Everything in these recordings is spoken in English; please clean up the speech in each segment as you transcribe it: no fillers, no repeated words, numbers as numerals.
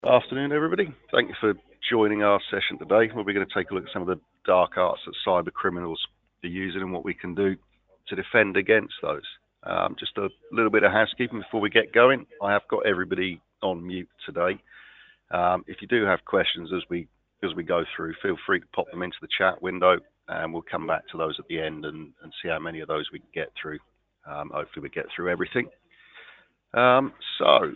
Afternoon, everybody. Thank you for joining our session today. We're going to take a look at some of the dark arts that cyber criminals are using and what we can do to defend against those. Just a little bit of housekeeping before we get going. I have got everybody on mute today. If you do have questions as we go through, feel free to pop them into the chat window, and we'll come back to those at the end and see how many of those we can get through. Hopefully, we get through everything. So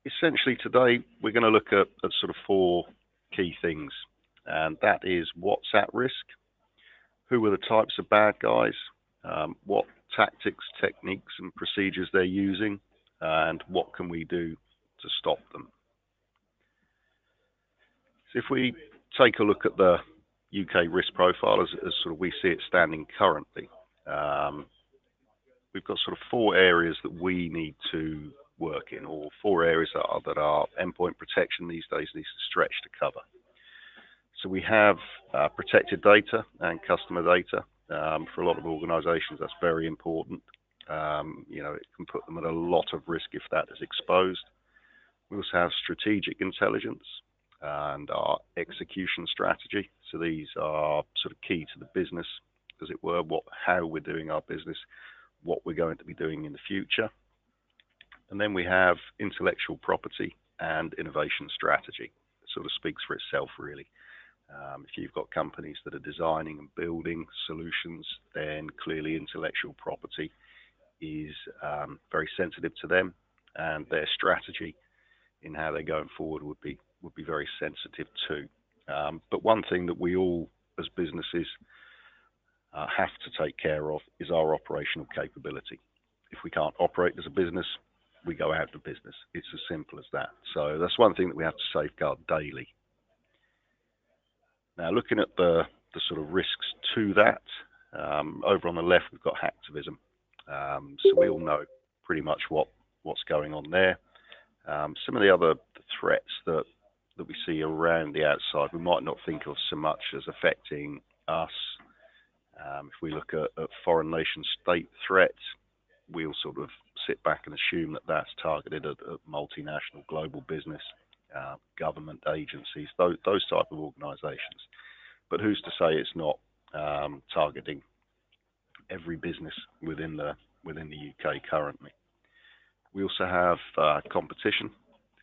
essentially today we're going to look at sort of four key things, and that is what's at risk, who are the types of bad guys, what tactics, techniques and procedures they're using, and what can we do to stop them. So if we take a look at the UK risk profile as sort of we see it standing currently, we've got sort of four areas that we need to work in, or four areas that are endpoint protection these days needs to stretch to cover. So we have protected data and customer data. For a lot of organizations, that's very important. It can put them at a lot of risk if that is exposed. We also have strategic intelligence and our execution strategy. So these are sort of key to the business, as it were, how we're doing our business, what we're going to be doing in the future. And then we have intellectual property and innovation strategy. It sort of speaks for itself, really. If you've got companies that are designing and building solutions, then clearly intellectual property is very sensitive to them, and their strategy in how they're going forward would be very sensitive too. But one thing that we all, as businesses, have to take care of is our operational capability. If we can't operate as a business, we go out of business. It's as simple as that. So that's one thing that we have to safeguard daily. Now, looking at the sort of risks to that, over on the left we've got hacktivism. So we all know pretty much what's going on there. Some of the other threats that we see around the outside, we might not think of so much as affecting us. If we look at foreign nation state threats, we'll sort of sit back and assume that that's targeted at multinational global business, government agencies, those type of organisations. But who's to say it's not targeting every business within the UK currently? We also have competition.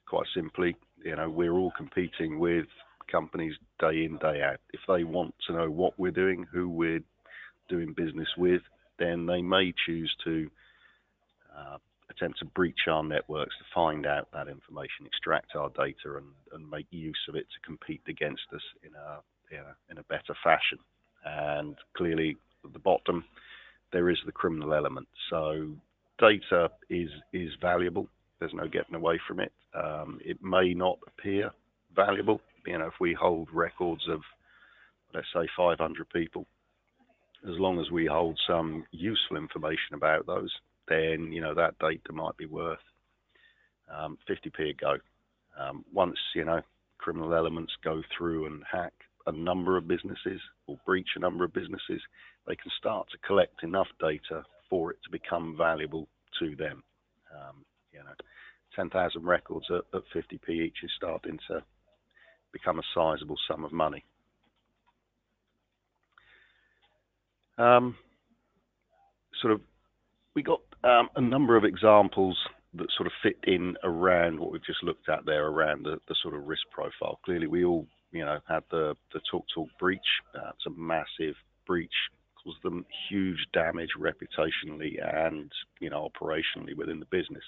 Quite simply, we're all competing with companies day in, day out. If they want to know what we're doing, who we're doing business with, then they may choose to attempt to breach our networks to find out that information, extract our data, and make use of it to compete against us in a better fashion. And clearly, at the bottom, there is the criminal element. So data is valuable. There's no getting away from it. It may not appear valuable. If we hold records of, let's say, 500 people, as long as we hold some useful information about those, then that data might be worth 50p a go. Once criminal elements go through and hack a number of businesses or breach a number of businesses, they can start to collect enough data for it to become valuable to them. 10,000 records at 50p each is starting to become a sizable sum of money. We got a number of examples that sort of fit in around what we've just looked at there, around the sort of risk profile. Clearly, we all, had the TalkTalk breach. It's a massive breach, caused them huge damage reputationally and, operationally within the business.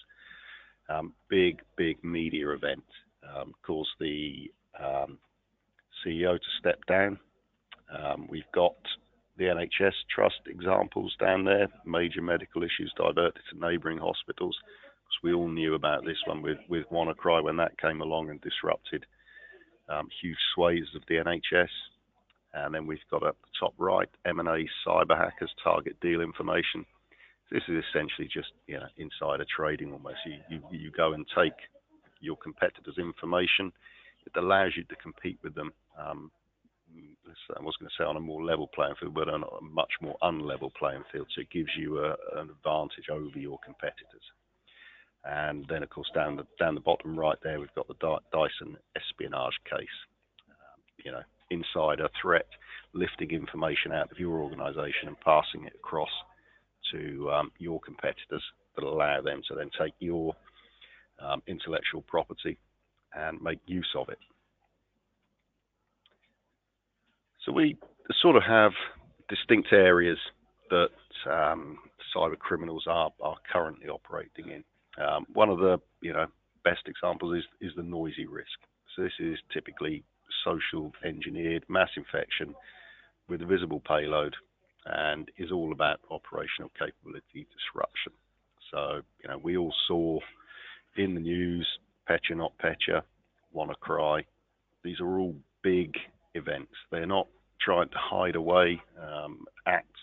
Big media event, caused the CEO to step down. We've got the NHS Trust examples down there, major medical issues diverted to neighbouring hospitals. Because we all knew about this one with WannaCry when that came along and disrupted huge swathes of the NHS. And then we've got at the top right, M&A cyber hackers target deal information. This is essentially just insider trading almost. You go and take your competitors' information. It allows you to compete with them. I was going to say on a more level playing field, but on a much more unlevel playing field. So it gives you an advantage over your competitors. And then, of course, down the bottom right there, we've got the Dyson espionage case. Insider threat, lifting information out of your organisation and passing it across to your competitors that allow them to then take your intellectual property and make use of it. So we sort of have distinct areas that cyber criminals are currently operating in. One of the best examples is the noisy risk. So this is typically social engineered mass infection with a visible payload and is all about operational capability disruption. So we all saw in the news Petya Not Petya, WannaCry. These are all big events. They're not trying to hide away, act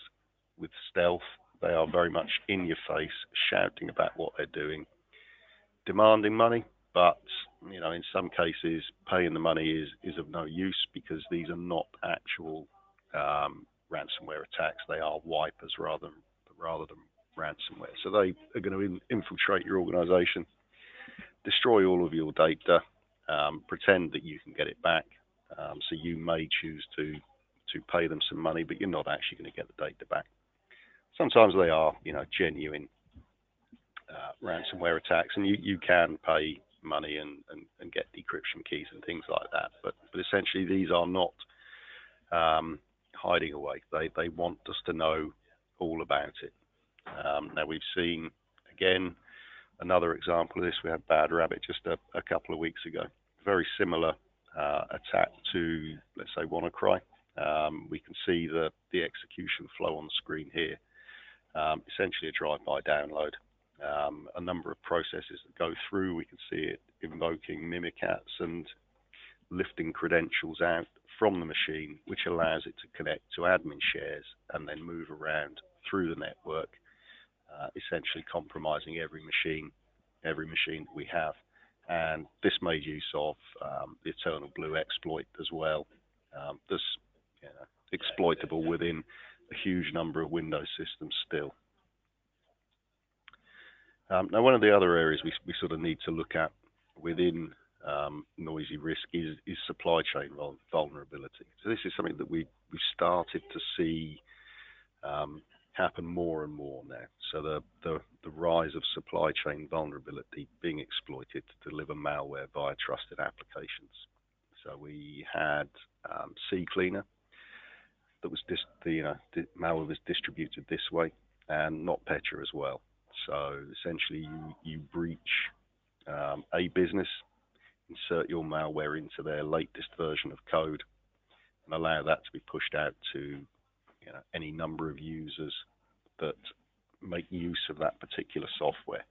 with stealth. They are very much in your face, shouting about what they're doing, demanding money, but in some cases paying the money is of no use because these are not actual ransomware attacks. They are wipers rather than ransomware. So they are going to infiltrate your organization, destroy all of your data, pretend that you can get it back. So you may choose to pay them some money, but you're not actually going to get the data back. Sometimes they are, genuine ransomware attacks, and you can pay money and get decryption keys and things like that. But essentially, these are not hiding away. They want us to know all about it. Now we've seen again another example of this. We had Bad Rabbit just a couple of weeks ago. Very similar attack to, let's say, WannaCry. We can see the execution flow on the screen here. Essentially a drive-by download. A number of processes that go through. We can see it invoking Mimikatz and lifting credentials out from the machine, which allows it to connect to admin shares and then move around through the network, essentially compromising every machine that we have. And this made use of the Eternal Blue exploit as well. This exploitable within a huge number of Windows systems still. Now, one of the other areas we sort of need to look at within noisy risk is supply chain vulnerability. So this is something that we've started to see happen more and more now. So the rise of supply chain vulnerability being exploited to deliver malware via trusted applications. So we had CCleaner that was malware was distributed this way, and NotPetya as well. So essentially, you breach a business, insert your malware into their latest version of code, and allow that to be pushed out to any number of users that make use of that particular software.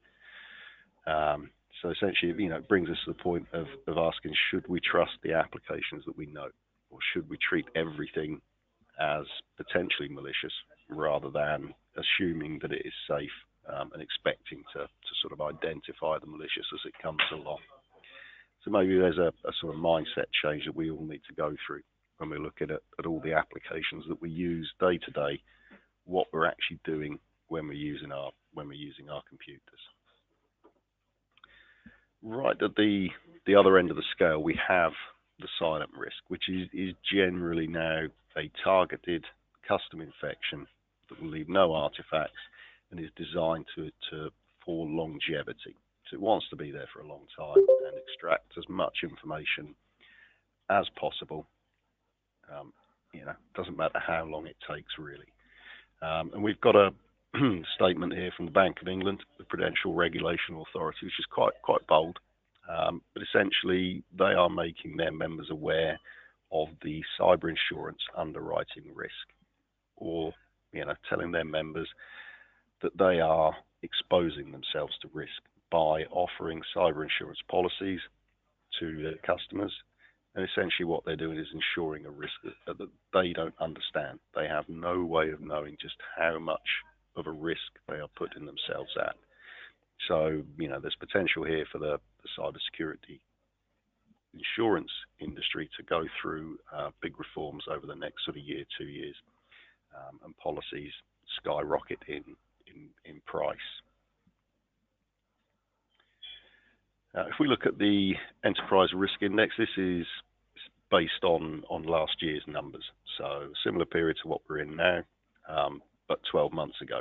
So essentially, it brings us to the point of asking, should we trust the applications that we know, or should we treat everything as potentially malicious rather than assuming that it is safe and expecting to sort of identify the malicious as it comes along? So maybe there's a sort of mindset change that we all need to go through when we're looking at all the applications that we use day to day, what we're actually doing when we're using our computers. Right at the other end of the scale, we have the silent risk, which is generally now a targeted custom infection that will leave no artifacts and is designed for longevity. So it wants to be there for a long time and extract as much information as possible. Doesn't matter how long it takes, really. And we've got a statement here from the Bank of England, the Prudential Regulation Authority, which is quite bold. But essentially, they are making their members aware of the cyber insurance underwriting risk, or telling their members that they are exposing themselves to risk by offering cyber insurance policies to their customers. And essentially what they're doing is insuring a risk that they don't understand. They have no way of knowing just how much of a risk they are putting themselves at. So, there's potential here for the cybersecurity insurance industry to go through big reforms over the next sort of year, 2 years, and policies skyrocket in price. If we look at the Enterprise Risk Index, this is based on last year's numbers. So similar period to what we're in now, but 12 months ago.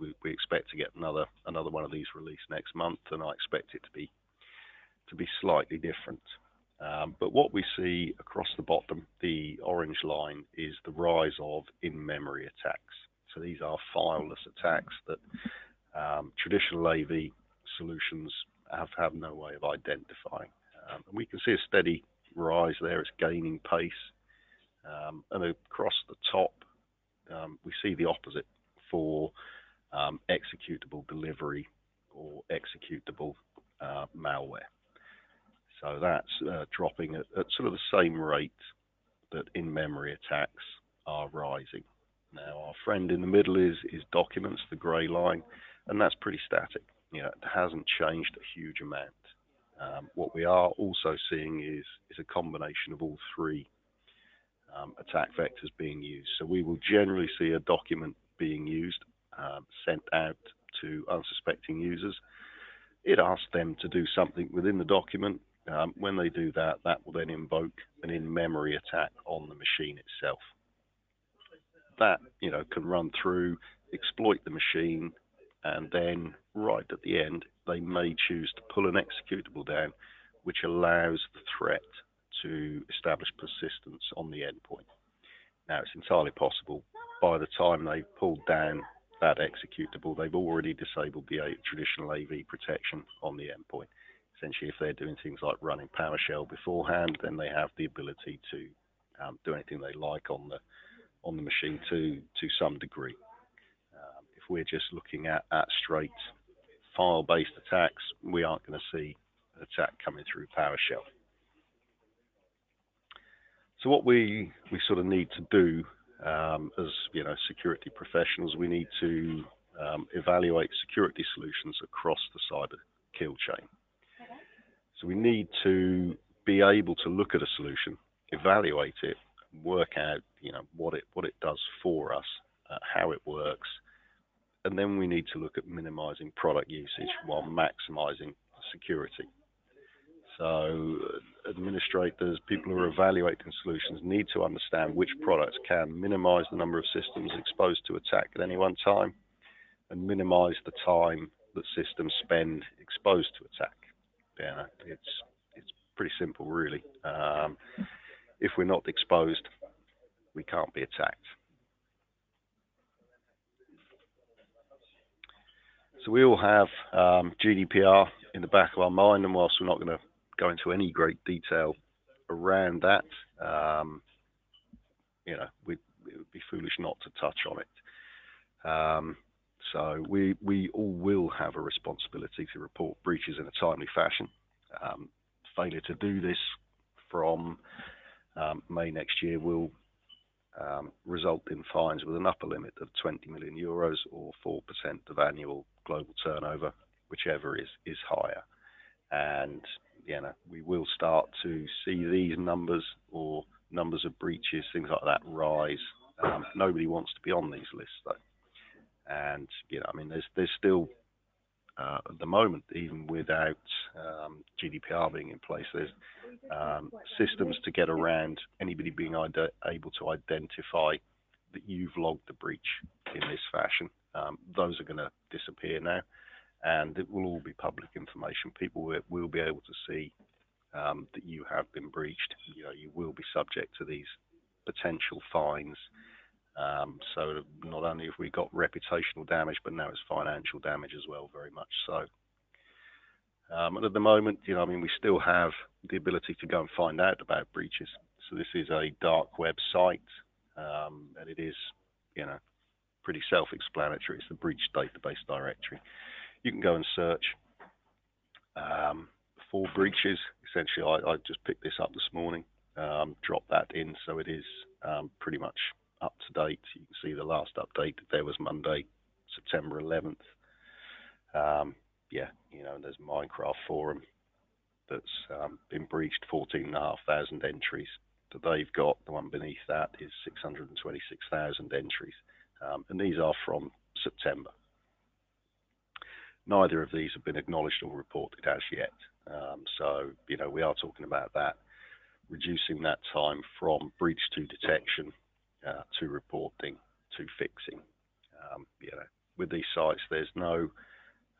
We expect to get another one of these released next month, and I expect it to be slightly different. But what we see across the bottom, the orange line, is the rise of in-memory attacks. So these are fileless attacks that traditional AV solutions have no way of identifying. And we can see a steady rise there. It's gaining pace. And across the top, we see the opposite for executable delivery or executable malware. So that's dropping at sort of the same rate that in-memory attacks are rising. Now, our friend in the middle is documents, the grey line, and that's pretty static. You know, it hasn't changed a huge amount. What we are also seeing is a combination of all three attack vectors being used. So we will generally see a document being used, sent out to unsuspecting users. It asks them to do something within the document. When they do that, that will then invoke an in-memory attack on the machine itself. That, you know, can run through, exploit the machine, and then right at the end, they may choose to pull an executable down, which allows the threat to establish persistence on the endpoint. Now, it's entirely possible by the time they've pulled down that executable, they've already disabled the traditional AV protection on the endpoint. Essentially, if they're doing things like running PowerShell beforehand, then they have the ability to do anything they like on the machine to some degree. If we're just looking at straight file-based attacks, we aren't going to see an attack coming through PowerShell. So what we sort of need to do as, you know, security professionals, we need to evaluate security solutions across the cyber kill chain. So we need to be able to look at a solution, evaluate it, work out, you know, what it does for us, how it works, and then we need to look at minimizing product usage while maximizing security. So administrators, people who are evaluating solutions, need to understand which products can minimize the number of systems exposed to attack at any one time and minimize the time that systems spend exposed to attack. Yeah, it's pretty simple, really. If we're not exposed, we can't be attacked. So we all have GDPR in the back of our mind, and whilst we're not going to go into any great detail around that, you know, it would be foolish not to touch on it. So we all will have a responsibility to report breaches in a timely fashion. Failure to do this from May next year will result in fines with an upper limit of 20 million euros or 4% of annual global turnover, whichever is higher. And, you know, we will start to see these numbers or numbers of breaches, things like that, rise. Nobody wants to be on these lists, though. And, you know, I mean, there's still, at the moment, even without GDPR being in place, there's systems to get around anybody being able to identify that you've logged the breach in this fashion. Those are going to disappear now, and it will all be public information. People will be able to see that you have been breached. You know, you will be subject to these potential fines. So not only have we got reputational damage, but now it's financial damage as well, very much so. And at the moment, you know, I mean, we still have the ability to go and find out about breaches. So this is a dark web site, and it is, you know, pretty self-explanatory. It's the breach database directory. You can go and search for breaches. Essentially, I just picked this up this morning, dropped that in, so it is pretty much up to date. You can see the last update there was Monday, September 11th. Yeah, you know, there's Minecraft forum that's been breached, 14,500 entries that they've got. The one beneath that is 626,000 entries, and these are from September. Neither of these have been acknowledged or reported as yet. So, we are talking about that, reducing that time from breach to detection, to reporting, to fixing. With these sites, there's no,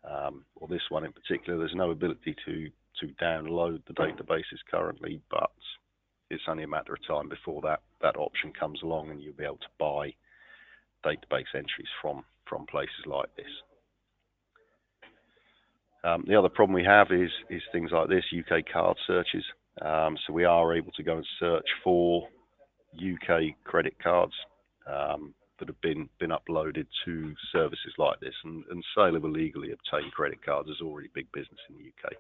or this one in particular, there's no ability to download the databases currently, but it's only a matter of time before that option comes along and you'll be able to buy database entries from places like this. The other problem we have is things like this, UK card searches. So we are able to go and search for UK credit cards that have been uploaded to services like this, and sale of illegally obtained credit cards is already big business in the UK.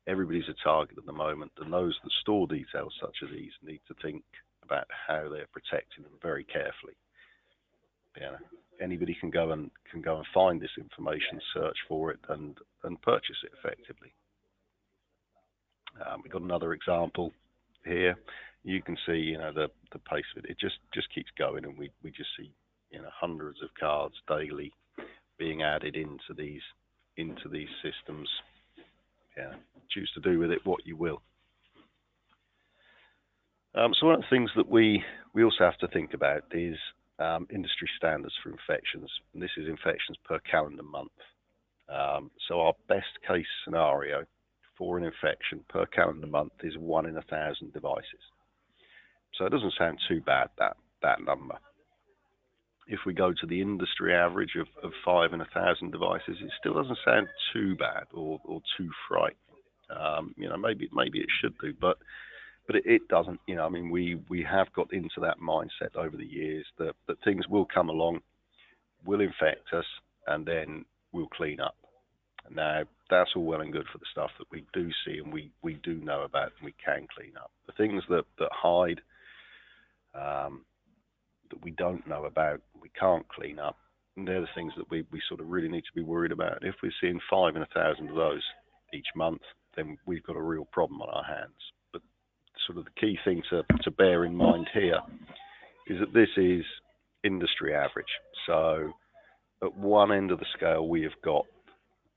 Everybody's a target at the moment, and those that store details such as these need to think about how they're protecting them very carefully. Anybody can go and find this information, search for it, and purchase it effectively. We've got another example here. You can see, the pace of it. It just keeps going, and we just see, hundreds of cards daily being added into these systems. Choose to do with it what you will. So one of the things that we also have to think about is industry standards for infections, and this is infections per calendar month. So our best case scenario for an infection per calendar month is 1 in 1,000 devices. So it doesn't sound too bad, that number. If we go to the industry average of 5 in 1,000 devices, it still doesn't sound too bad or too frightening. Maybe it should do, but it doesn't. We have got into that mindset over the years that things will come along, will infect us, and then we'll clean up. Now, that's all well and good for the stuff that we do see and we do know about and we can clean up. The things that hide, that we don't know about, we can't clean up, and they're the things that we sort of really need to be worried about. If we're seeing 5 in 1,000 of those each month, then we've got a real problem on our hands. But sort of the key thing to bear in mind here is that this is industry average. So at one end of the scale, we have got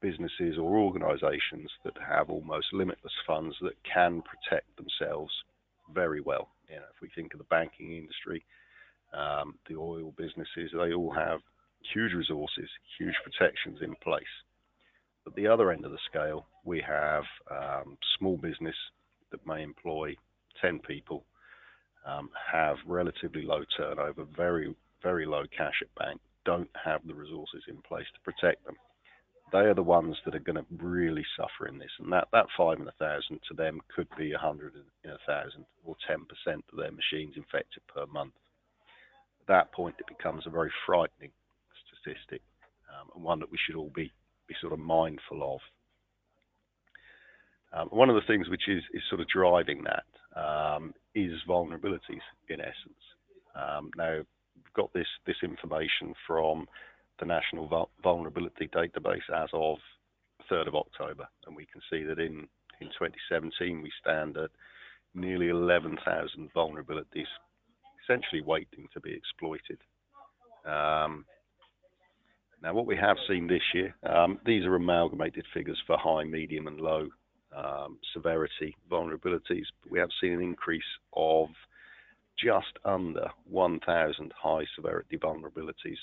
businesses or organizations that have almost limitless funds that can protect themselves very well. If we think of the banking industry, the oil businesses, they all have huge resources, huge protections in place. At the other end of the scale, we have small business that may employ 10 people, have relatively low turnover, very, very low cash at bank, don't have the resources in place to protect them. They are the ones that are going to really suffer in this. And that 5 in 1,000 to them could be 100 in 1,000 or 10% of their machines infected per month. At that point, it becomes a very frightening statistic, and one that we should all be sort of mindful of. One of the things which is sort of driving that is vulnerabilities, in essence. Now, we've got this information from the National Vulnerability Database as of 3rd of October, and we can see that in 2017 we stand at nearly 11,000 vulnerabilities, essentially waiting to be exploited. Now, what we have seen this year, these are amalgamated figures for high, medium, and low severity vulnerabilities, but we have seen an increase of just under 1,000 high severity vulnerabilities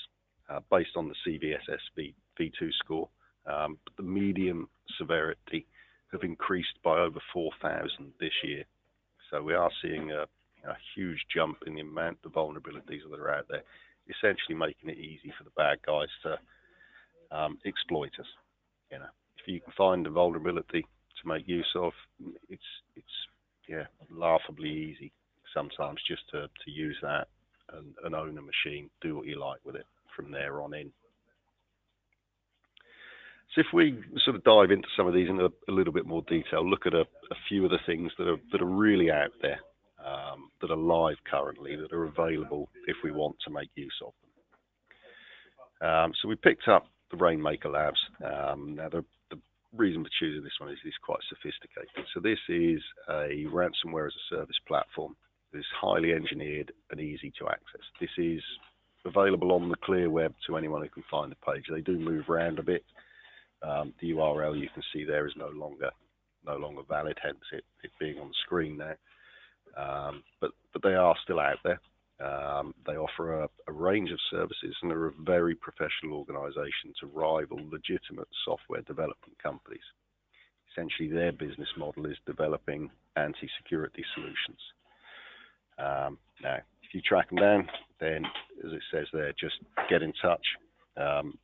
based on the CVSS V2 score. But the medium severity have increased by over 4,000 this year. So we are seeing a huge jump in the amount of vulnerabilities that are out there, essentially making it easy for the bad guys to exploit us. If you can find a vulnerability to make use of, it's laughably easy sometimes just to use that and own a machine, do what you like with it from there on in. So if we sort of dive into some of these in a little bit more detail, look at a few of the things that are really out there, that are live currently, that are available if we want to make use of them. So we picked up the Rainmaker Labs. Now the reason for choosing this one is it's quite sophisticated. So this is a ransomware as a service platform that is highly engineered and easy to access. This is available on the clear web to anyone who can find the page. They do move around a bit, The URL you can see there is no longer valid, hence it being on the screen there. But they are still out there. They offer a range of services and are a very professional organisation to rival legitimate software development companies. Essentially, their business model is developing anti-security solutions. Now, if you track them down, then as it says there, just get in touch.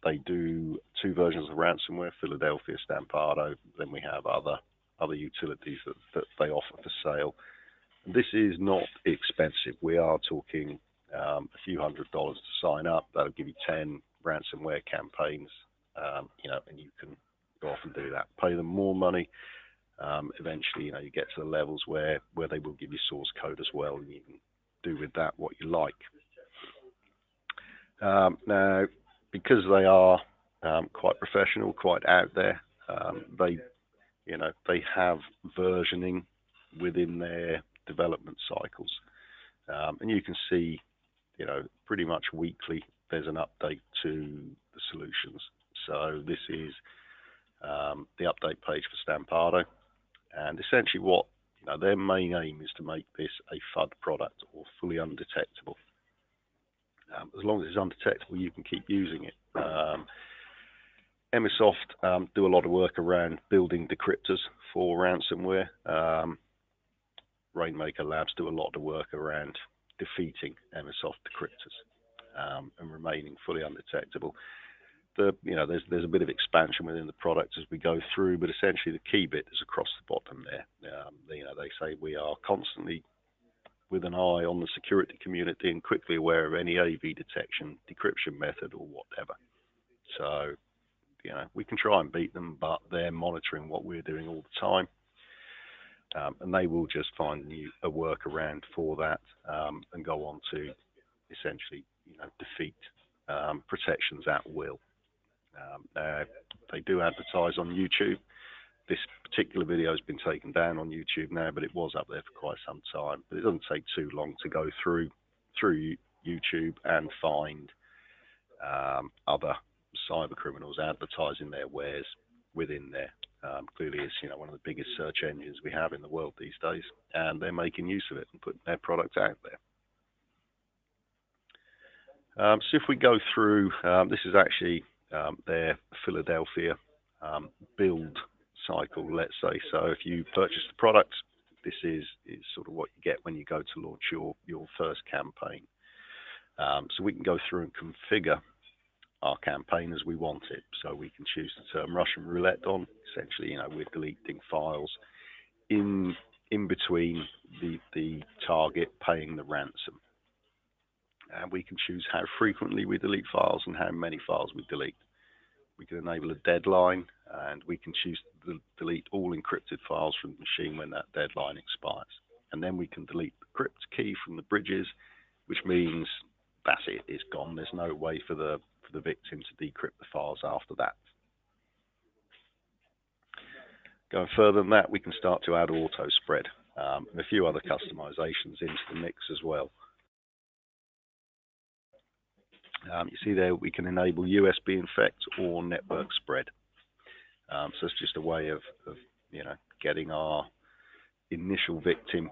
They do 2 versions of ransomware: Philadelphia, Stampado. Then we have other utilities that they offer for sale. And this is not expensive. We are talking a few $100s to sign up. That'll give you 10 ransomware campaigns, and you can go off and do that. Pay them more money. Eventually, you get to the levels where they will give you source code as well, and you can do with that what you like. Now, because they are quite professional, quite out there, they have versioning within their development cycles, and you can see, pretty much weekly there's an update to the solutions. So this is the update page for Stampado, and essentially what their main aim is to make this a FUD product, or fully undetectable. As long as it's undetectable, you can keep using it. Emisoft do a lot of work around building decryptors for ransomware. Rainmaker Labs do a lot of work around defeating Emisoft decryptors and remaining fully undetectable. There's a bit of expansion within the product as we go through, but essentially the key bit is across the bottom there. They say we are constantly with an eye on the security community and quickly aware of any AV detection, decryption method, or whatever. So, we can try and beat them, but they're monitoring what we're doing all the time. And they will just find a workaround for that and go on to essentially, defeat protections at will. They do advertise on YouTube. This particular video has been taken down on YouTube now, but it was up there for quite some time. But it doesn't take too long to go through YouTube and find other cyber criminals advertising their wares within there. Clearly, it's one of the biggest search engines we have in the world these days, and they're making use of it and putting their product out there. So if we go through, this is actually their Philadelphia build cycle, let's say. So if you purchase the product, this is sort of what you get when you go to launch your first campaign. So we can go through and configure our campaign as we want it. So we can choose the term Russian roulette on. Essentially, we're deleting files in between the target paying the ransom. And we can choose how frequently we delete files and how many files we delete. We can enable a deadline, and we can choose to delete all encrypted files from the machine when that deadline expires. And then we can delete the crypt key from the bridges, which means that's it, it's gone. There's no way for the victim to decrypt the files after that. Going further than that, we can start to add auto spread and a few other customizations into the mix as well. You see there we can enable USB infect or network spread. So it's just a way of getting our initial victim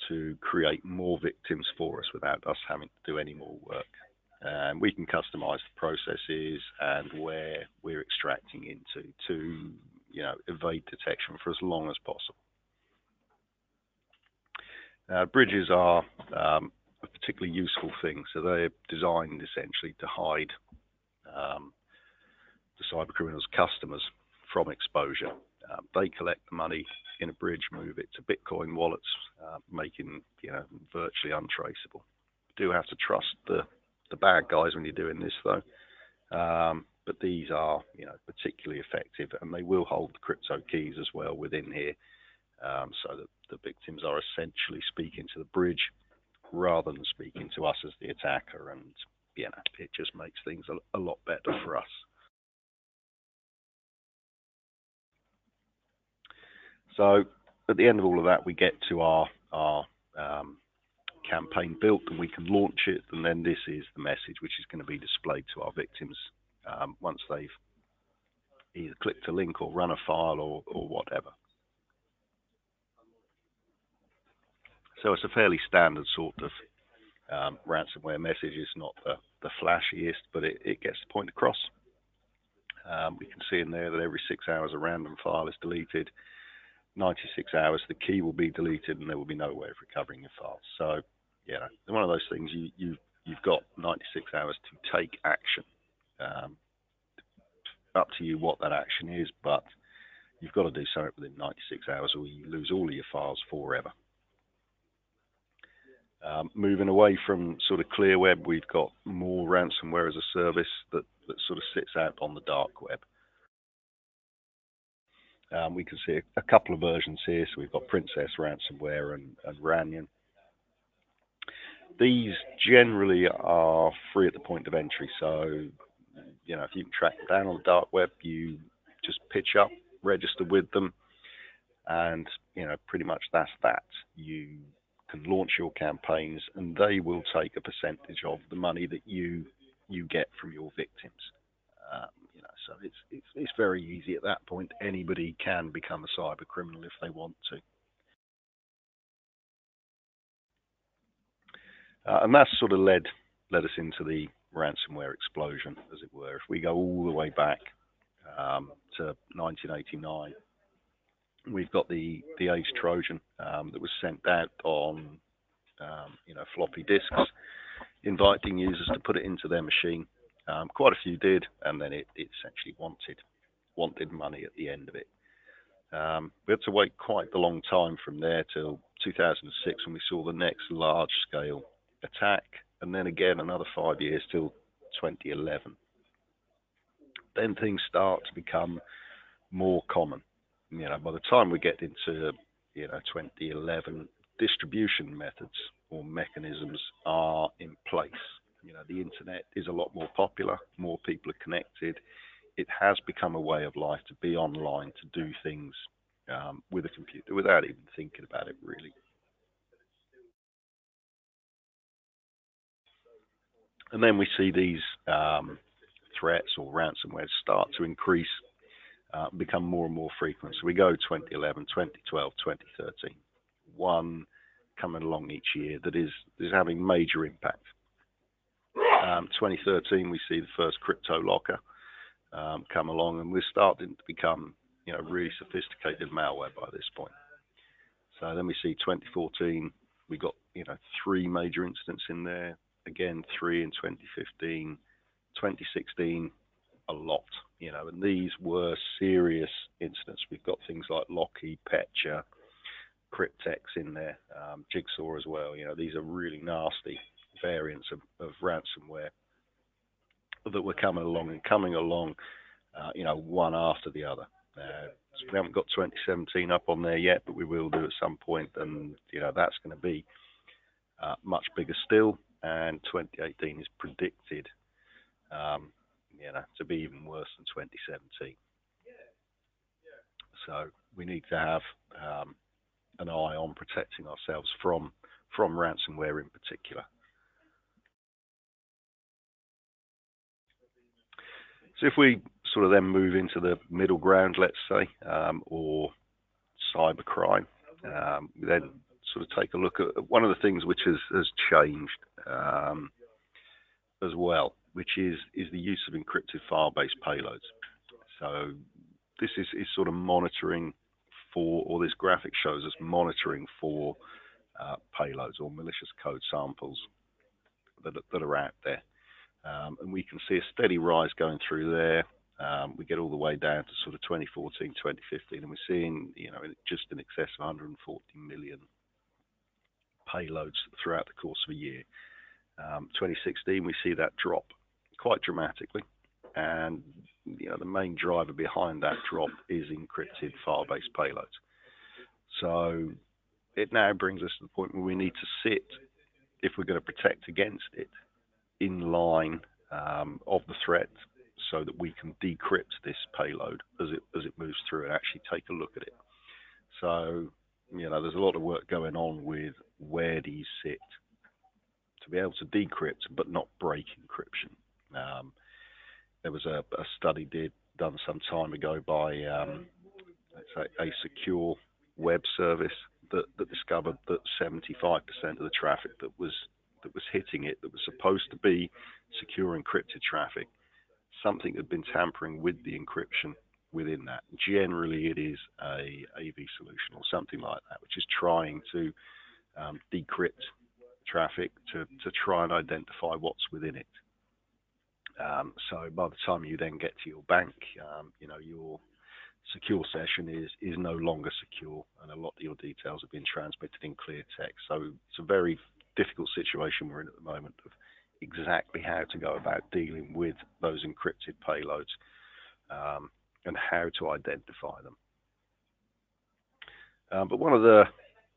to create more victims for us without us having to do any more work. And we can customize the processes and where we're extracting into to evade detection for as long as possible. Bridges are a particularly useful thing. So they're designed essentially to hide the cyber criminals' customers from exposure. They collect the money in a bridge, move it to Bitcoin wallets, making virtually untraceable. You do have to trust the bad guys when you're doing this, though. But these are particularly effective, and they will hold the crypto keys as well within here, so that the victims are essentially speaking to the bridge rather than speaking to us as the attacker, and it just makes things a lot better for us. So at the end of all of that, we get to our campaign built, and we can launch it, and then this is the message which is going to be displayed to our victims once they've either click to link or run a file or whatever. So it's a fairly standard sort of ransomware message. It's not the flashiest, but it gets the point across. We can see in there that every 6 hours a random file is deleted. 96 hours, the key will be deleted, and there will be no way of recovering your files. So, one of those things you've got 96 hours to take action. Up to you what that action is, but you've got to do something within 96 hours, or you lose all of your files forever. Moving away from sort of clear web, we've got more ransomware as a service that sort of sits out on the dark web. We can see a couple of versions here. So we've got Princess Ransomware and Ranyan. These generally are free at the point of entry. So, if you can track them down on the dark web, you just pitch up, register with them, and, pretty much that's that. You can launch your campaigns, and they will take a percentage of the money that you get from your victims. So it's very easy at that point. Anybody can become a cyber criminal if they want to. And that's sort of led us into the ransomware explosion, as it were. If we go all the way back to 1989, we've got the Age Trojan that was sent out on floppy disks, inviting users to put it into their machine. Quite a few did, and then it essentially wanted money at the end of it. We had to wait quite a long time from there till 2006 when we saw the next large-scale attack, and then again another 5 years till 2011. Then things start to become more common. By the time we get into 2011, distribution methods or mechanisms are in place. The internet is a lot more popular, more people are connected. It has become a way of life to be online, to do things with a computer without even thinking about it, really. And then we see these threats or ransomware start to increase, become more and more frequent. So we go 2011, 2012, 2013. One coming along each year that is having major impact. 2013, we see the first crypto locker come along, and we're starting to become, really sophisticated malware by this point. So then we see 2014, we got, 3 major incidents in there. Again, 3 in 2015, 2016, a lot, and these were serious incidents. We've got things like Locky, Petya, Cryptex in there, Jigsaw as well. These are really nasty variants of ransomware that were coming along, one after the other. So we haven't got 2017 up on there yet, but we will do at some point, and that's going to be much bigger still. And 2018 is predicted, to be even worse than 2017. So we need to have an eye on protecting ourselves from ransomware in particular. So if we sort of then move into the middle ground, let's say, or cybercrime, we then sort of take a look at one of the things which has changed as well, which is the use of encrypted file-based payloads. So this is sort of monitoring for, or this graphic shows us monitoring for payloads or malicious code samples that are out there. And we can see a steady rise going through there. We get all the way down to sort of 2014, 2015, and we're seeing, just in excess of 140 million payloads throughout the course of a year. 2016, we see that drop quite dramatically, and the main driver behind that drop is encrypted file-based payloads. So it now brings us to the point where we need to sit, if we're going to protect against it, in line of the threat, so that we can decrypt this payload as it moves through and actually take a look at it. So there's a lot of work going on with where these sit to be able to decrypt but not break encryption. There was a study done some time ago by, let's say, a secure web service that discovered that 75% of the traffic that was hitting it, that was supposed to be secure encrypted traffic, something had been tampering with the encryption within that. Generally, it is a AV solution or something like that, which is trying to decrypt traffic to try and identify what's within it. So by the time you then get to your bank, your secure session is no longer secure, and a lot of your details have been transmitted in clear text. So it's a very difficult situation we're in at the moment of exactly how to go about dealing with those encrypted payloads and how to identify them. But one of the,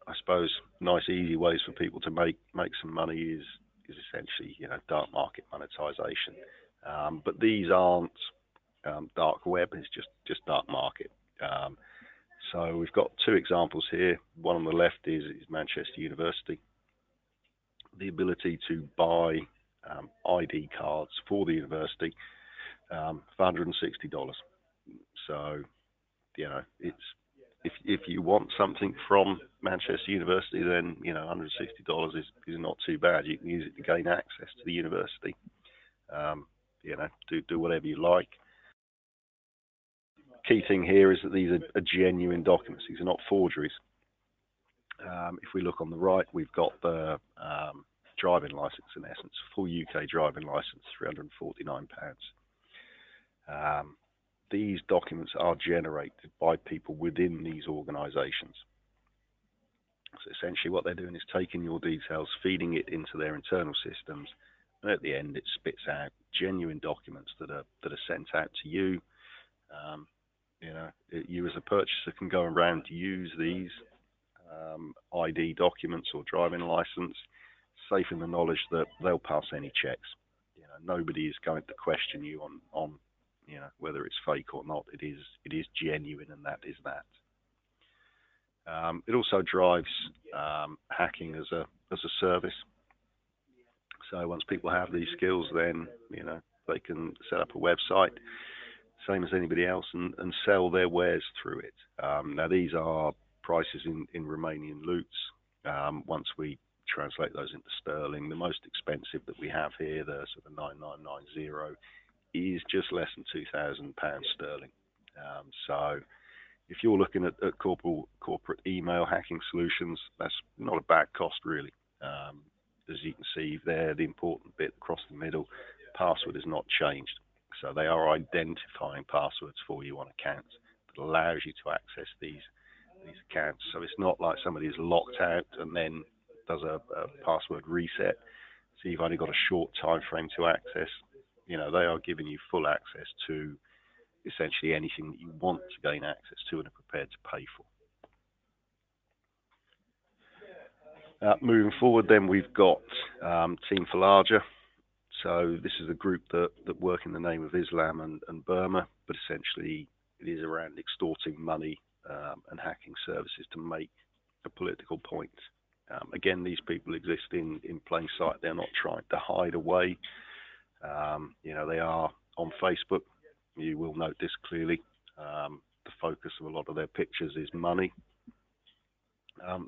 I suppose, nice easy ways for people to make some money is essentially dark market monetization. But these aren't dark web, it's just dark market. So we've got two examples here. One on the left is Manchester University. The ability to buy ID cards for the university for $160. So, it's if you want something from Manchester University, then $160 is not too bad. You can use it to gain access to the university. Do whatever you like. Key thing here is that these are genuine documents. These are not forgeries. If we look on the right, we've got the driving license, in essence, full UK driving license, £349. These documents are generated by people within these organisations. So essentially what they're doing is taking your details, feeding it into their internal systems, and at the end it spits out genuine documents that are sent out to you. You as a purchaser can go around to use these ID documents or driving license, safe in the knowledge that they'll pass any checks. Nobody is going to question you on whether it's fake or not. It is genuine, and that is that. It also drives hacking as a service. So once people have these skills, then they can set up a website, same as anybody else, and sell their wares through it. Now these are prices in Romanian loots. Once we translate those into sterling, the most expensive that we have here, the sort of 9990, is just less than £2,000 sterling. So if you're looking at corporate email hacking solutions, that's not a bad cost really. As you can see there, the important bit across the middle, password is not changed. So they are identifying passwords for you on accounts that allows you to access these accounts. So it's not like somebody is locked out and then does a password reset. So you've only got a short time frame to access. They are giving you full access to essentially anything that you want to gain access to and are prepared to pay for. Moving forward then, we've got Team Falaja. So this is a group that work in the name of Islam and Burma, but essentially it is around extorting money and hacking services to make a political point. Again, these people exist in plain sight. They're not trying to hide away. They are on Facebook. You will note this clearly. The focus of a lot of their pictures is money.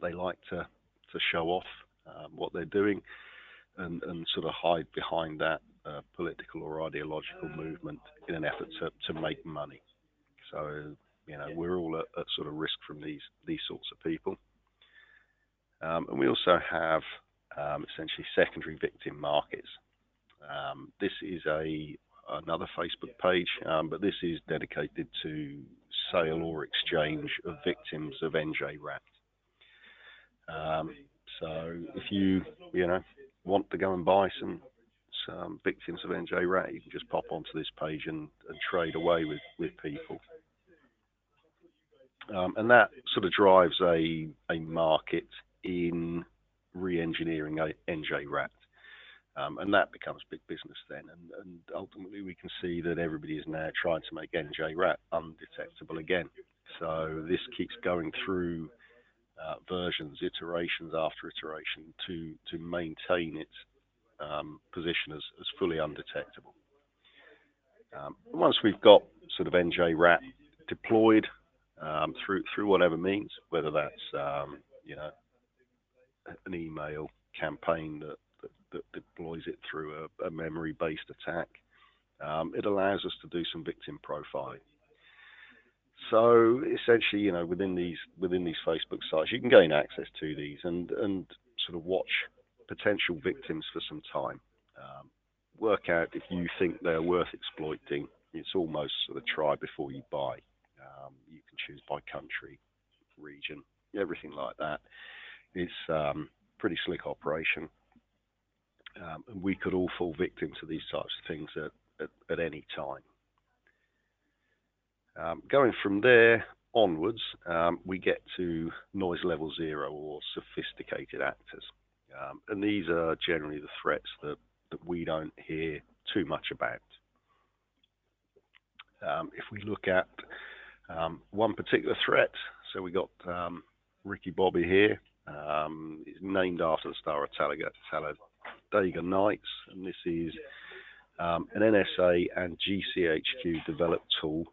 They like to show off what they're doing and sort of hide behind that political or ideological movement in an effort to make money. So, we're all at sort of risk from these sorts of people. And we also have essentially secondary victim markets. This is another Facebook page, but this is dedicated to sale or exchange of victims of NJ-RAT. So if you want to go and buy some victims of NJ-RAT, you can just pop onto this page and trade away with people. And that sort of drives a market in re-engineering NJ-RAT. And that becomes big business then. And ultimately we can see that everybody is now trying to make NJ-RAT undetectable again. So this keeps going through versions, iterations after iteration to maintain its position as fully undetectable. Once we've got sort of NJRAT deployed through whatever means, whether that's you know, an email campaign that deploys it through a memory-based attack, it allows us to do some victim profiling. So essentially, you know, within these Facebook sites, you can gain access to these and sort of watch potential victims for some time. Work out if you think they're worth exploiting. It's almost sort of try before you buy. You can choose by country, region, everything like that. It's pretty slick operation, and we could all fall victim to these types of things at any time. Going from there onwards, we get to noise level 0 or sophisticated actors. And these are generally the threats that we don't hear too much about. If we look at one particular threat, so we got Ricky Bobby here. He's named after the star of Talladega Nights, and this is an NSA and GCHQ developed tool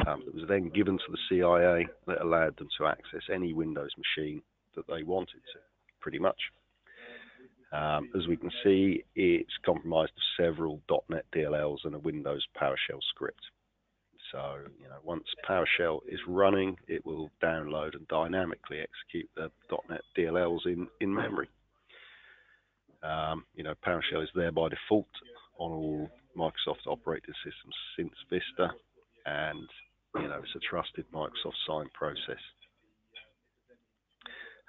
that was then given to the CIA that allowed them to access any Windows machine that they wanted to, pretty much. As we can see, it's comprised of several .NET DLLs and a Windows PowerShell script. So, you know, once PowerShell is running, it will download and dynamically execute the .NET DLLs in memory. You know, PowerShell is there by default on all Microsoft operating systems since Vista, and you know, it's a trusted Microsoft signed process.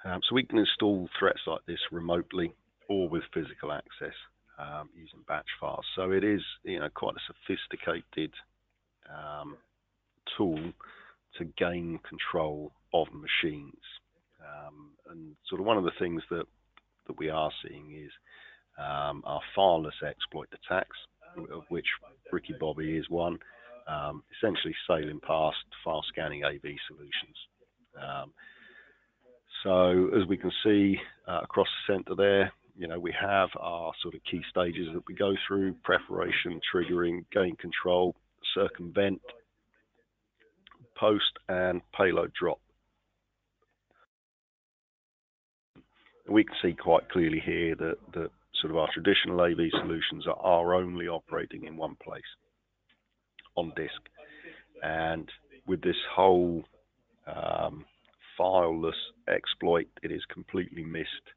So we can install threats like this remotely or with physical access using batch files. So it is, you know, quite a sophisticated tool to gain control of machines. And sort of one of the things that we are seeing is our fileless exploit attacks, of which Ricky Bobby is one, essentially sailing past file scanning AV solutions. So as we can see across the center there, you know, we have our sort of key stages that we go through: preparation, triggering, gain control, circumvent, post, and payload drop. And we can see quite clearly here that sort of our traditional AV solutions are only operating in one place, on disk. And with this whole fileless exploit, it is completely missed,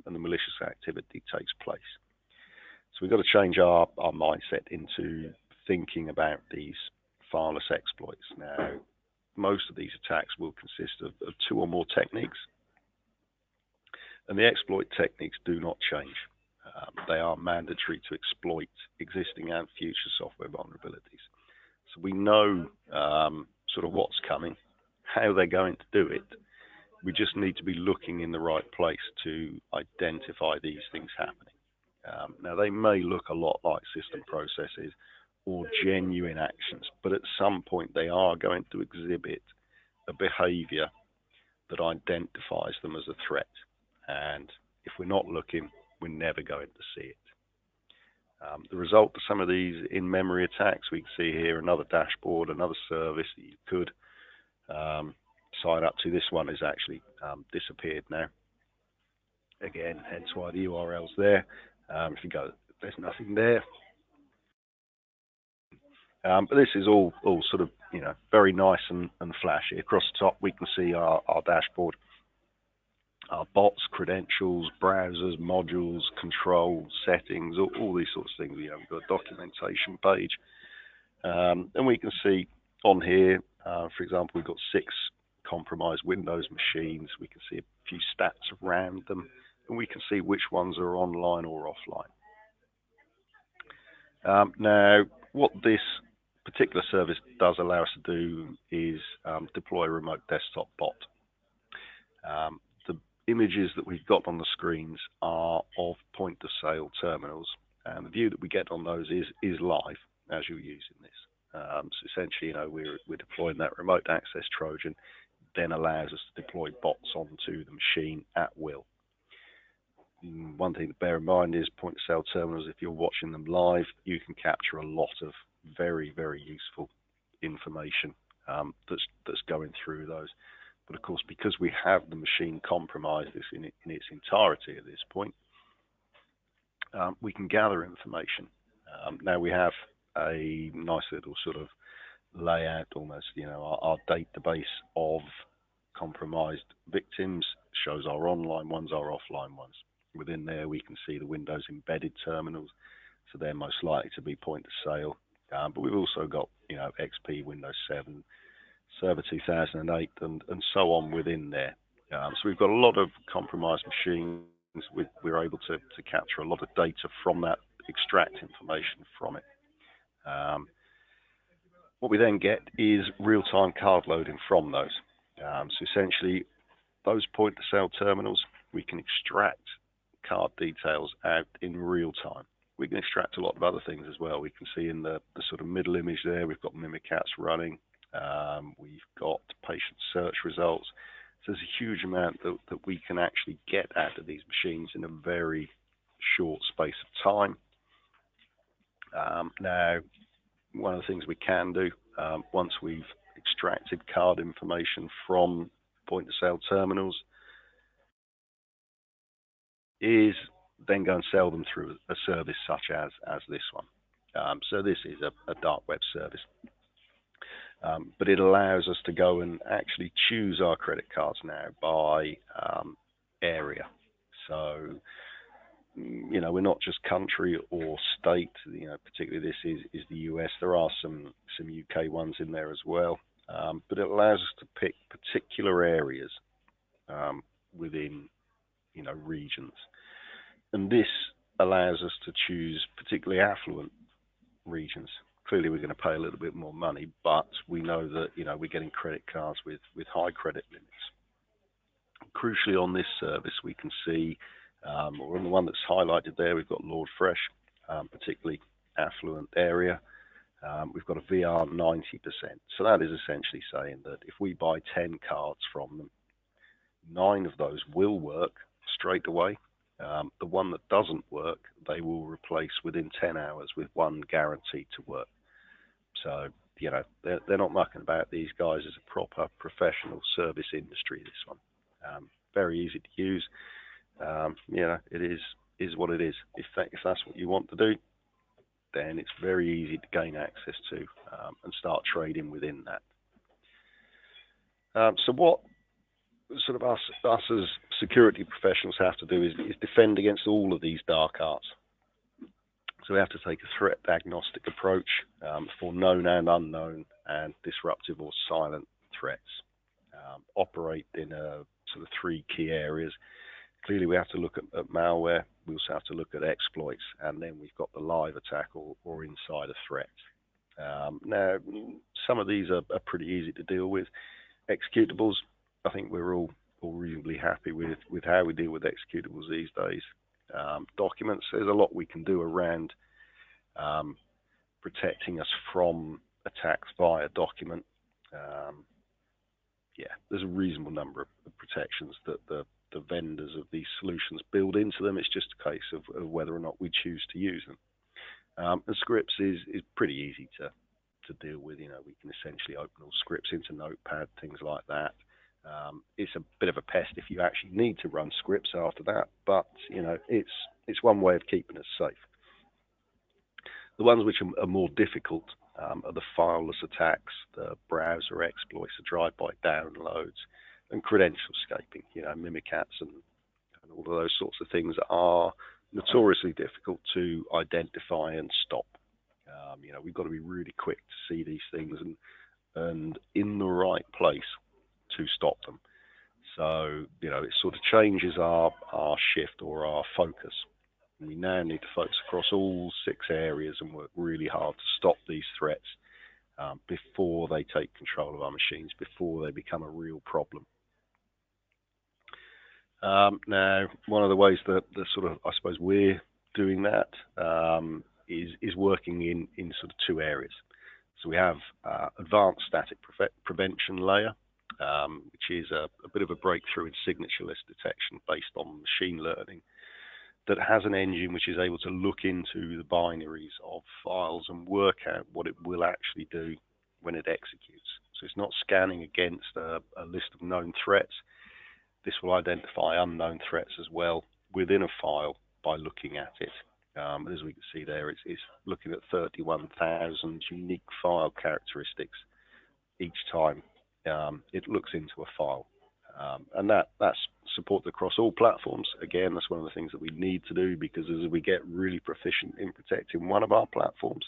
and the malicious activity takes place. So we've got to change our mindset into thinking about these fileless exploits. Now, most of these attacks will consist of 2 or more techniques, and the exploit techniques do not change. They are mandatory to exploit existing and future software vulnerabilities. So we know sort of what's coming, how they're going to do it. We just need to be looking in the right place to identify these things happening. Now, they may look a lot like system processes or genuine actions, but at some point they are going to exhibit a behavior that identifies them as a threat. And if we're not looking, we're never going to see it. The result of some of these in-memory attacks, we can see here another dashboard, another service that you could sign up to. This one is actually disappeared now. Again, hence why the URL's there. If you go, there's nothing there. But this is all sort of, you know, very nice and flashy. Across the top, we can see our dashboard, our bots, credentials, browsers, modules, control, settings, all these sorts of things. You know, we've got a documentation page. And we can see on here, for example, we've got 6 compromised Windows machines. We can see a few stats around them, and we can see which ones are online or offline. Now, what this particular service does allow us to do is deploy a remote desktop bot. The images that we've got on the screens are of point-of-sale terminals, and the view that we get on those is live as you're using this. So essentially, you know, we're deploying that remote access Trojan, then allows us to deploy bots onto the machine at will. One thing to bear in mind is point-of-sale terminals, if you're watching them live, you can capture a lot of very, very useful information that's going through those. But of course, because we have the machine compromised in its entirety at this point, we can gather information. Now we have a nice little sort of layout, almost, our database of compromised victims shows our online ones, our offline ones. Within there, we can see the Windows embedded terminals, so they're most likely to be point of sale. But we've also got, XP, Windows 7, Server 2008, and so on within there. So we've got a lot of compromised machines. We're able to capture a lot of data from that, extract information from it. What we then get is real-time card loading from those. So essentially, those point-of-sale terminals, we can extract card details out in real time. We can extract a lot of other things as well. We can see in the sort of middle image there, we've got Mimikatz running. We've got patient search results. So there's a huge amount that we can actually get out of these machines in a very short space of time. Now, one of the things we can do, once we've extracted card information from point-of-sale terminals, is then go and sell them through a service such as this one. So this is a dark web service. But it allows us to go and actually choose our credit cards now by area. So, we're not just country or state, particularly this is the US. There are some UK ones in there as well. But it allows us to pick particular areas within, regions. And this allows us to choose particularly affluent regions. Clearly, we're going to pay a little bit more money, but we know that, we're getting credit cards with high credit limits. Crucially, on this service, we can see, or on the one that's highlighted there, we've got Lord Fresh, particularly affluent area. We've got a VR 90%. So that is essentially saying that if we buy 10 cards from them, 9 of those will work straight away. The one that doesn't work, they will replace within 10 hours with one guaranteed to work. So, they're not mucking about. These guys is a proper professional service industry, this one. Very easy to use. It is what it is. If that's what you want to do, then it's very easy to gain access to and start trading within that. So what sort of us as security professionals have to do is defend against all of these dark arts. So we have to take a threat agnostic approach for known and unknown and disruptive or silent threats. Operate in a sort of 3 key areas. Clearly, we have to look at malware. We also have to look at exploits, and then we've got the live attack or insider threat. Now, some of these are pretty easy to deal with. Executables, I think we're all reasonably happy with how we deal with executables these days. Documents, there's a lot we can do around protecting us from attacks via document. There's a reasonable number of protections that the vendors of these solutions build into them. It's just a case of whether or not we choose to use them. And scripts is pretty easy to deal with. We can essentially open all scripts into Notepad, things like that. It's a bit of a pest if you actually need to run scripts after that, but it's one way of keeping us safe. The ones which are more difficult are the fileless attacks, the browser exploits, the drive-by downloads, and credential scaping. Mimikatz and all of those sorts of things are notoriously difficult to identify and stop. We've got to be really quick to see these things and in the right place to stop them. So, it sort of changes our shift or our focus. And we now need to focus across all 6 areas and work really hard to stop these threats before they take control of our machines, before they become a real problem. Now, one of the ways that sort of, I suppose, we're doing that is working in sort of 2 areas. So we have advanced static prevention layer, which is a bit of a breakthrough in signatureless detection based on machine learning. that has an engine which is able to look into the binaries of files and work out what it will actually do when it executes. So it's not scanning against a list of known threats. This will identify unknown threats as well within a file by looking at it. As we can see there, it's looking at 31,000 unique file characteristics each time it looks into a file. And that's supported across all platforms. Again, that's one of the things that we need to do, because as we get really proficient in protecting one of our platforms,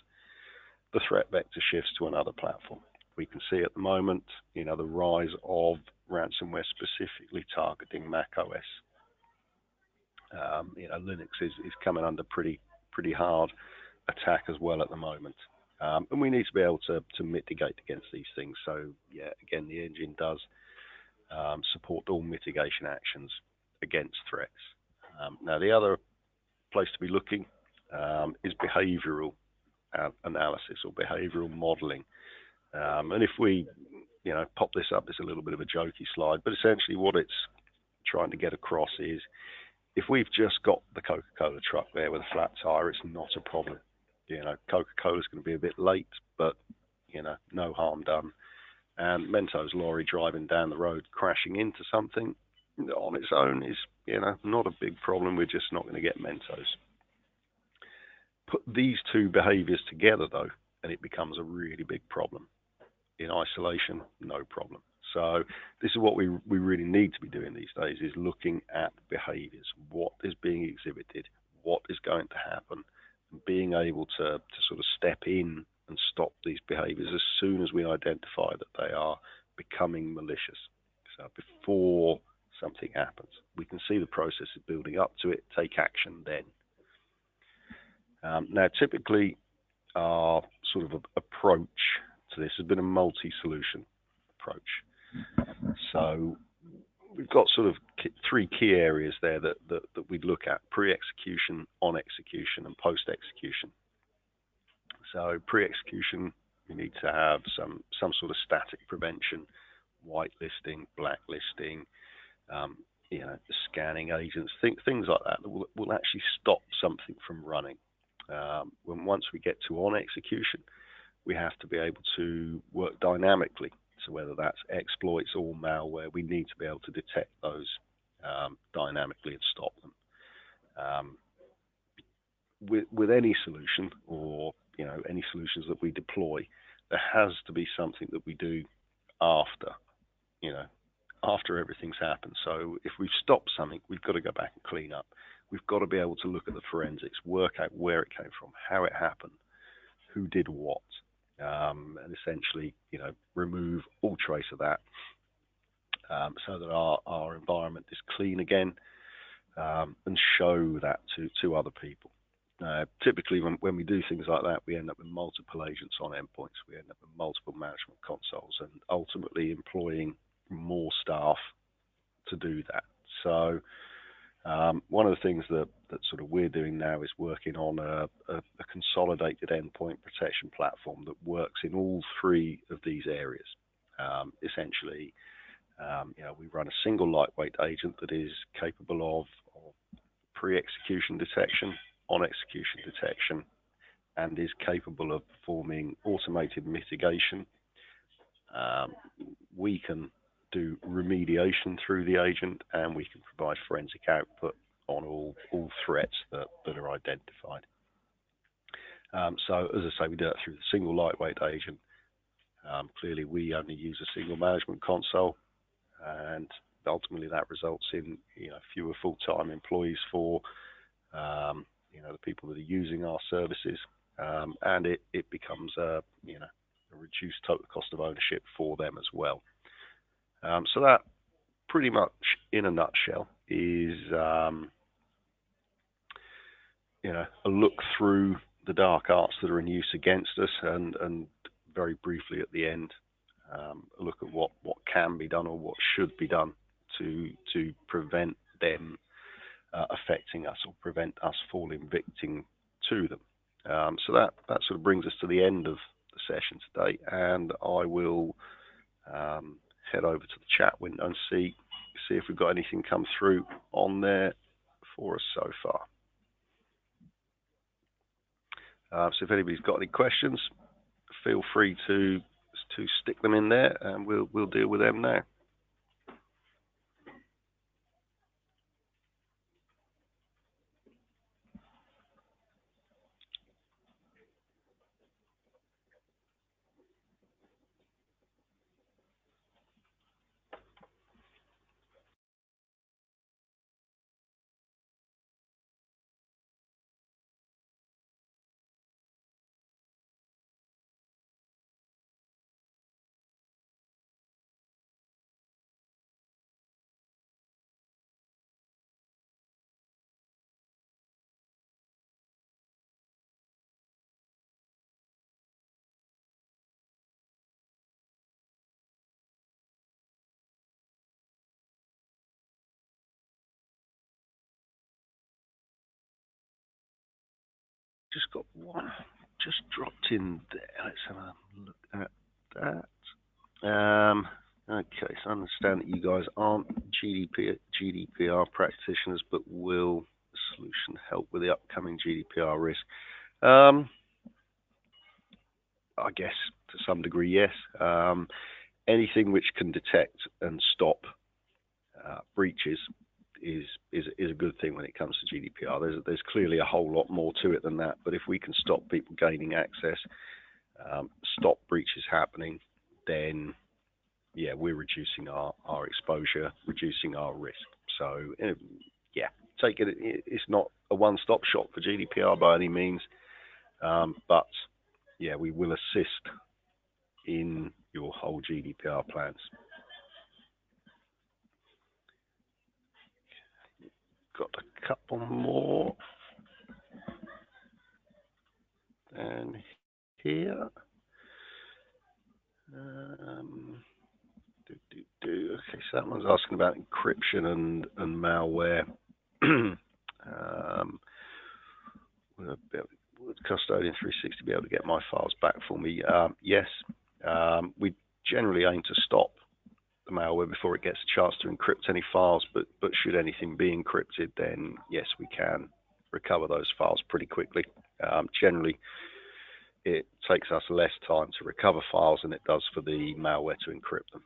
the threat vector shifts to another platform. We can see at the moment, the rise of ransomware specifically targeting Mac OS. Linux is coming under pretty hard attack as well at the moment. And we need to be able to mitigate against these things. So, yeah, again, the engine does support all mitigation actions against threats. Now, the other place to be looking is behavioral analysis or behavioral modeling. And if we, pop this up, it's a little bit of a jokey slide, but essentially what it's trying to get across is, if we've just got the Coca-Cola truck there with a flat tire, it's not a problem. Coca-Cola's going to be a bit late, but, no harm done. And Mentos lorry driving down the road, crashing into something on its own is, not a big problem. We're just not going to get Mentos. Put these two behaviors together, though, and it becomes a really big problem. In isolation, no problem. So this is what we really need to be doing these days, is looking at behaviors. What is being exhibited? What is going to happen? And being able to sort of step in and stop these behaviors as soon as we identify that they are becoming malicious. So before something happens, we can see the process is building up to it, take action then. Now, typically, our sort of approach to this has been a multi-solution approach. So we've got sort of three key areas there that we'd look at: pre-execution, on-execution, and post-execution. So pre-execution, we need to have some sort of static prevention, whitelisting, blacklisting, scanning agents, things like that will actually stop something from running. Once we get to on-execution, we have to be able to work dynamically. So whether that's exploits or malware, we need to be able to detect those dynamically and stop them. With any solution, or any solutions that we deploy, there has to be something that we do after everything's happened. So if we've stopped something, we've got to go back and clean up. We've got to be able to look at the forensics, work out where it came from, how it happened, who did what, and essentially, remove all trace of that, so that our environment is clean again, and show that to other people. Typically, when we do things like that, we end up with multiple agents on endpoints. We end up with multiple management consoles, and ultimately employing more staff to do that. So one of the things that sort of we're doing now is working on a consolidated endpoint protection platform that works in all three of these areas. Essentially, we run a single lightweight agent that is capable of pre-execution detection, on-execution detection, and is capable of performing automated mitigation. We can do remediation through the agent, and we can provide forensic output on all threats that are identified. So as I say, we do that through the single lightweight agent. Clearly, we only use a single management console, and ultimately that results in fewer full-time employees for the people that are using our services, and it becomes a reduced total cost of ownership for them as well. So that pretty much, in a nutshell, is a look through the dark arts that are in use against us, and very briefly at the end, a look at what can be done or what should be done to prevent them affecting us, or prevent us falling victim to them. So that sort of brings us to the end of the session today, and I will head over to the chat window and see if we've got anything come through on there for us so far. So if anybody's got any questions, feel free to stick them in there, and we'll deal with them now. Just got one just dropped in there. Let's have a look at that. Okay, so I understand that you guys aren't GDPR practitioners, but will the solution help with the upcoming GDPR risk? I guess to some degree, yes. Anything which can detect and stop breaches is a good thing when it comes to GDPR. There's clearly a whole lot more to it than that, but if we can stop people gaining access, stop breaches happening, then yeah, we're reducing our exposure, reducing our risk. So yeah, take it. It's not a one-stop shop for GDPR by any means, but yeah, we will assist in your whole GDPR plans. Got a couple more. And here. Okay, so that one's asking about encryption and malware. Would Custodian 360 be able to get my files back for me? Yes. We generally aim to stop the malware before it gets a chance to encrypt any files, but should anything be encrypted, then yes, we can recover those files pretty quickly. Generally, it takes us less time to recover files than it does for the malware to encrypt them.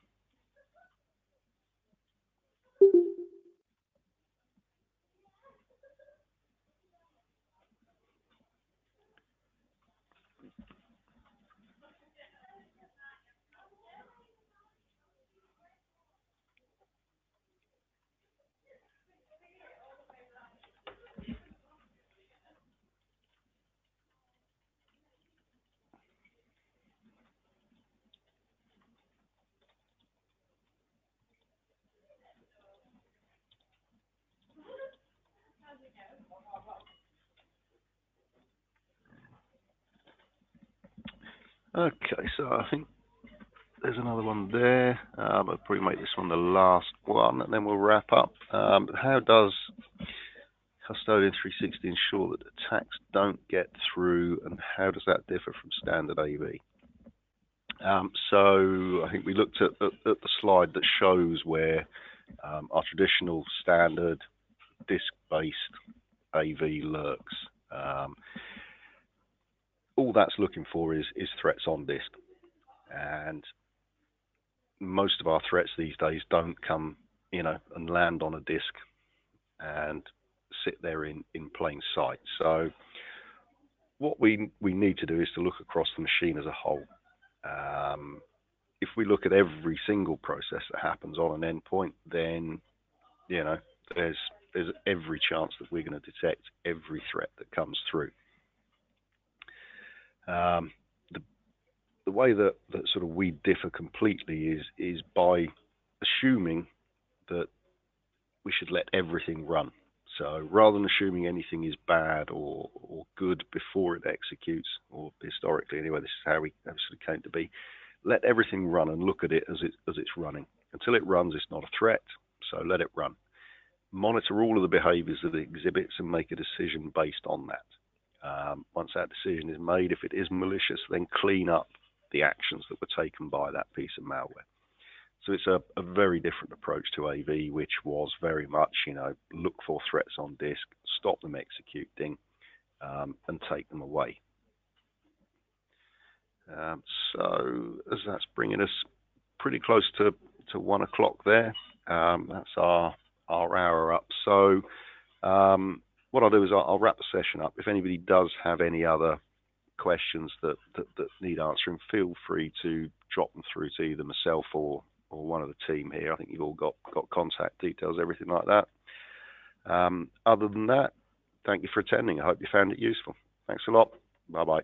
Okay, so I think there's another one there. I'll probably make this one the last one, and then we'll wrap up. How does Custodian 360 ensure that attacks don't get through, and how does that differ from standard AV? So I think we looked at the slide that shows where our traditional standard disk-based AV lurks. All that's looking for is threats on disk, and most of our threats these days don't come, and land on a disk and sit there in plain sight. So what we need to do is to look across the machine as a whole. If we look at every single process that happens on an endpoint, then there's every chance that we're going to detect every threat that comes through. The way that sort of we differ completely is by assuming that we should let everything run. So rather than assuming anything is bad or good before it executes, or historically anyway, this is how we sort of came to be, let everything run and look at it as it's running. Until it runs, it's not a threat, so let it run. Monitor all of the behaviors that it exhibits and make a decision based on that. Once that decision is made, if it is malicious, then clean up the actions that were taken by that piece of malware. So it's a very different approach to AV, which was very much, look for threats on disk, stop them executing, and take them away. So as that's bringing us pretty close to 1 o'clock there. That's our hour up. So what I'll do is I'll wrap the session up. If anybody does have any other questions that need answering, feel free to drop them through to either myself or one of the team here. I think you've all got contact details, everything like that. Other than that, thank you for attending. I hope you found it useful. Thanks a lot. Bye-bye.